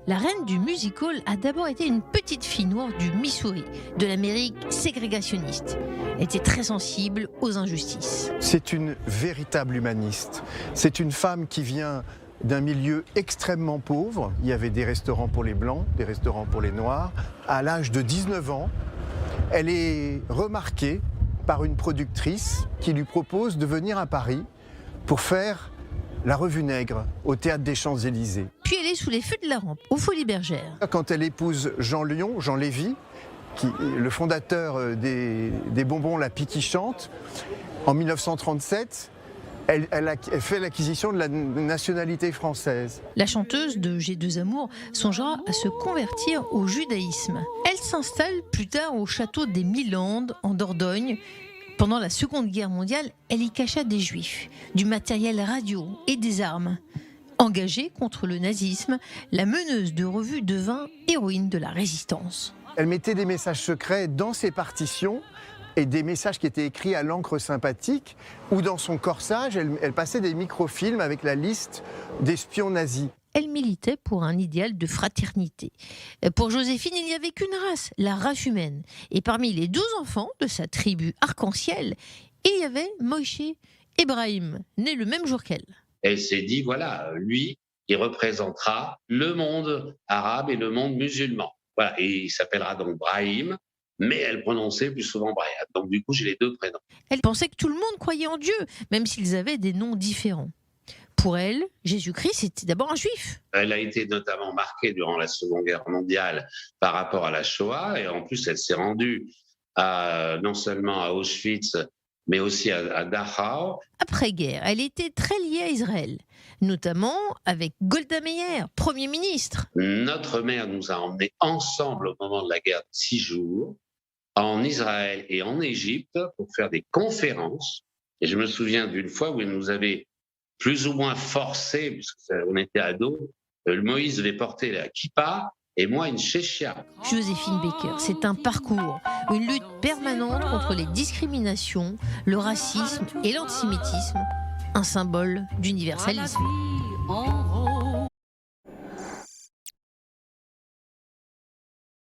La reine du music-hall a d'abord été une petite fille noire du Missouri, de l'Amérique ségrégationniste. Elle était très sensible aux injustices. C'est une véritable humaniste. C'est une femme qui vient d'un milieu extrêmement pauvre. Il y avait des restaurants pour les Blancs, des restaurants pour les Noirs. À l'âge de 19 ans, elle est remarquée par une productrice qui lui propose de venir à Paris pour faire la Revue Nègre au Théâtre des Champs-Élysées. Puis elle est sous les feux de la rampe, aux Folies Bergères. Quand elle épouse Jean Lévy, le fondateur des bonbons La Pie qui chante, en 1937, elle fait l'acquisition de la nationalité française. La chanteuse de G2 Amour songera à se convertir au judaïsme. Elle s'installe plus tard au château des Milandes, en Dordogne. Pendant la Seconde Guerre mondiale, elle y cacha des juifs, du matériel radio et des armes. Engagée contre le nazisme, la meneuse de revue devint héroïne de la résistance. Elle mettait des messages secrets dans ses partitions et des messages qui étaient écrits à l'encre sympathique, ou dans son corsage, elle passait des microfilms avec la liste d'espions nazis. Elle militait pour un idéal de fraternité. Pour Joséphine, il n'y avait qu'une race, la race humaine. Et parmi les 12 enfants de sa tribu arc-en-ciel, il y avait Moïse Ibrahim, né le même jour qu'elle. Elle s'est dit, voilà, lui, il représentera le monde arabe et le monde musulman. Voilà, et il s'appellera donc Brahim, mais elle prononçait plus souvent Brian. Donc du coup, j'ai les deux prénoms. Elle pensait que tout le monde croyait en Dieu, même s'ils avaient des noms différents. Pour elle, Jésus-Christ était d'abord un juif. Elle a été notamment marquée durant la Seconde Guerre mondiale par rapport à la Shoah, et en plus, elle s'est rendue non seulement à Auschwitz, mais aussi à Dachau. Après-guerre, elle était très liée à Israël, notamment avec Golda Meir, Premier ministre. Notre mère nous a emmenés ensemble au moment de la guerre de 6 jours, en Israël et en Égypte, pour faire des conférences. Et je me souviens d'une fois où elle nous avait plus ou moins forcé, puisqu'on était ados, Moïse devait porter la kippa et moi une chéchia. Joséphine Baker, c'est un parcours, une lutte permanente contre les discriminations, le racisme et l'antisémitisme, un symbole d'universalisme.